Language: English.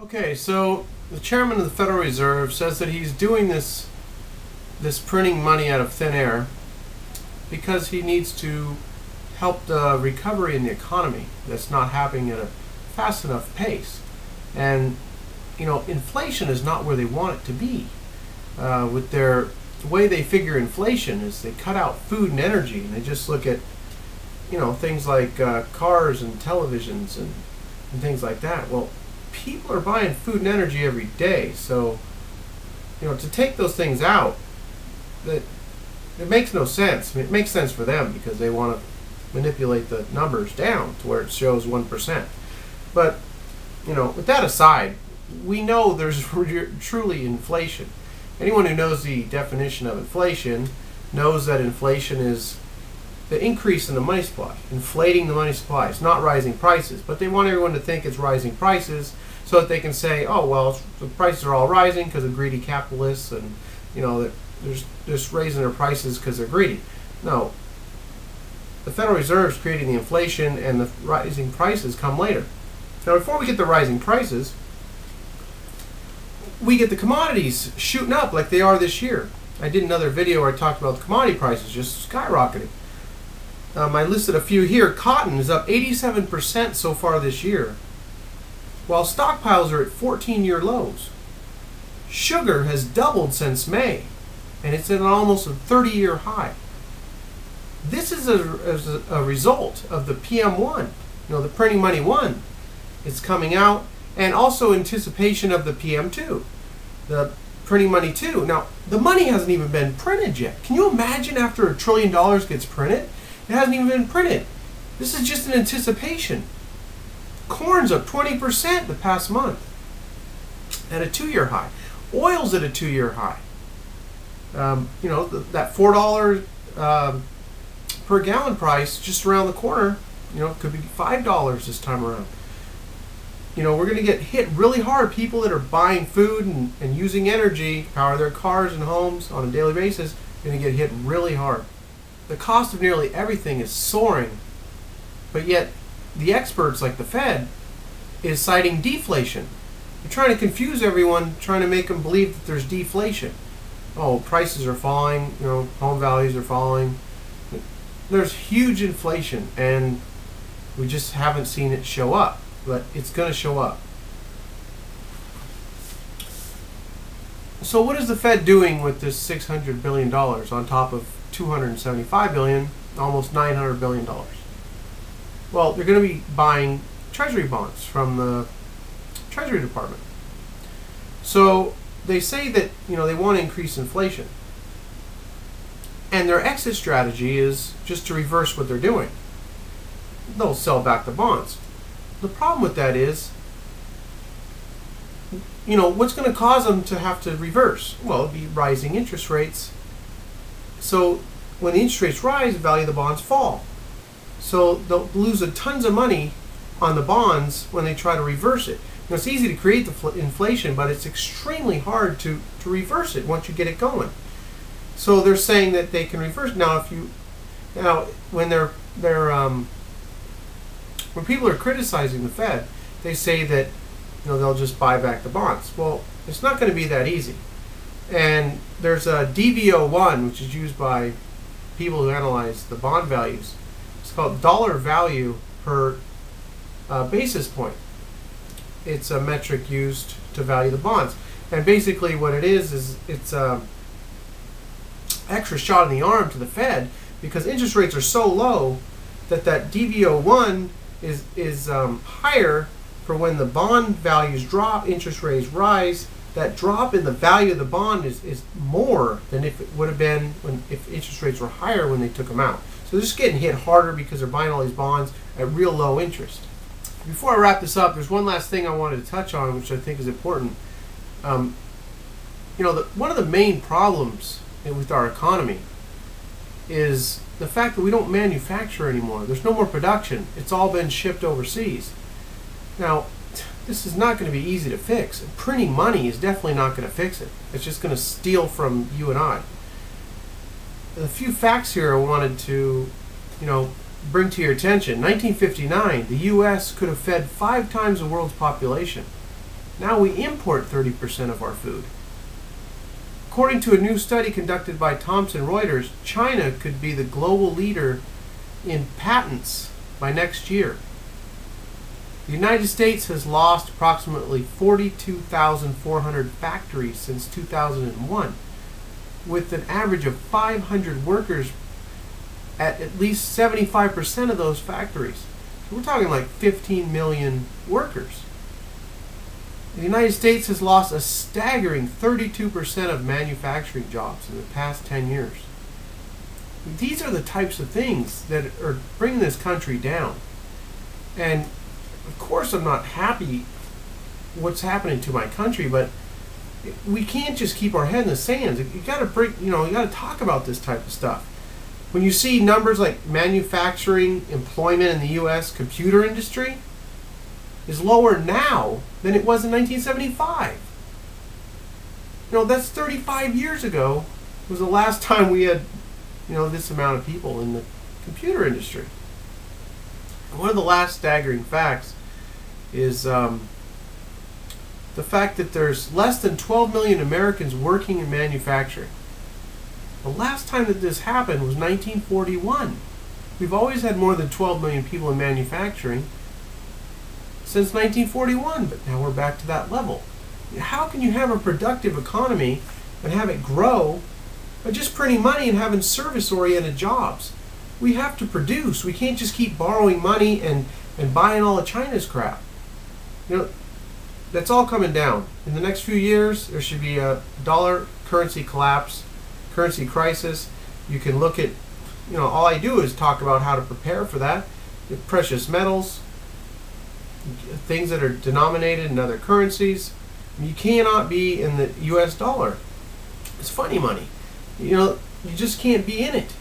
Okay, so the chairman of the Federal Reserve says that he's doing this printing money out of thin air because he needs to help the recovery in the economy that's not happening at a fast enough pace. And inflation is not where they want it to be. With the way they figure inflation is they cut out food and energy, and they just look at things like cars and televisions and things like that. Well, people are buying food and energy every day, so to take those things out, that it makes no sense. I mean, it makes sense for them because they want to manipulate the numbers down to where it shows 1%. But with that aside, we know there's truly inflation. Anyone who knows the definition of inflation knows that inflation is the increase in the money supply, inflating the money supply. It's not rising prices, but they want everyone to think it's rising prices so that they can say, oh, well, the prices are all rising because of greedy capitalists, and that they're just raising their prices because they're greedy. No, the Federal Reserve is creating the inflation, and the rising prices come later. Now, before we get the rising prices, we get the commodities shooting up like they are this year. I did another video where I talked about the commodity prices just skyrocketing. I listed a few here. Cotton is up 87% so far this year, while stockpiles are at 14-year lows. Sugar has doubled since May, and it's at almost a 30-year high. This is a result of the PM1, the printing money 1. It's coming out, and also anticipation of the PM2, the printing money 2. Now, the money hasn't even been printed yet. Can you imagine after $1 trillion gets printed? It hasn't even been printed. This is just an anticipation. Corn's up 20% the past month at a 2-year high. Oil's at a 2-year high. That $4 per gallon price just around the corner, could be $5 this time around. We're going to get hit really hard. People that are buying food and using energy to power their cars and homes on a daily basis are going to get hit really hard. The cost of nearly everything is soaring, but yet the experts like the Fed is citing deflation. They're trying to confuse everyone, trying to make them believe that there's deflation. Oh, prices are falling, home values are falling. There's huge inflation, and we just haven't seen it show up, but it's going to show up. So what is the Fed doing with this $600 billion on top of $275 billion, almost $900 billion? Well, they're going to be buying Treasury bonds from the Treasury Department. So they say that they want to increase inflation, and their exit strategy is just to reverse what they're doing. They'll sell back the bonds. The problem with that is, what's going to cause them to have to reverse? Well, it'll be rising interest rates. So when the interest rates rise, the value of the bonds fall. So they'll lose tons of money on the bonds when they try to reverse it. It's easy to create the inflation, but it's extremely hard to reverse it once you get it going. So they're saying that they can reverse. Now, when when people are criticizing the Fed, they say that they'll just buy back the bonds. Well, it's not going to be that easy. And there's a DV01, which is used by people who analyze the bond values. It's called dollar value per basis point. It's a metric used to value the bonds. And basically what it is it's extra shot in the arm to the Fed, because interest rates are so low that DV01 is higher for when the bond values drop, interest rates rise. That drop in the value of the bond is more than if it would have been if interest rates were higher when they took them out. So they're just getting hit harder because they're buying all these bonds at real low interest. Before I wrap this up, there's one last thing I wanted to touch on, which I think is important. One of the main problems with our economy is the fact that we don't manufacture anymore. There's no more production. It's all been shipped overseas. Now, this is not going to be easy to fix. Printing money is definitely not going to fix it. It's just going to steal from you and I. A few facts here I wanted to, bring to your attention. 1959, the U.S. could have fed 5 times the world's population. Now we import 30% of our food. According to a new study conducted by Thomson Reuters, China could be the global leader in patents by next year. The United States has lost approximately 42,400 factories since 2001, with an average of 500 workers at least 75% of those factories. So we're talking like 15 million workers. The United States has lost a staggering 32% of manufacturing jobs in the past 10 years. These are the types of things that are bringing this country down. And of course I'm not happy what's happening to my country, but we can't just keep our head in the sand. You got to talk about this type of stuff. When you see numbers like manufacturing employment in the US computer industry is lower now than it was in 1975. That's 35 years ago was the last time we had, this amount of people in the computer industry. And one of the last staggering facts is the fact that there's less than 12 million Americans working in manufacturing. The last time that this happened was 1941. We've always had more than 12 million people in manufacturing since 1941, but now we're back to that level. How can you have a productive economy and have it grow by just printing money and having service-oriented jobs? We have to produce. We can't just keep borrowing money and buying all of China's crap. That's all coming down. In the next few years, there should be a dollar currency collapse, currency crisis. You can look at, all I do is talk about how to prepare for that. Precious metals, things that are denominated in other currencies. You cannot be in the US dollar. It's funny money. You just can't be in it.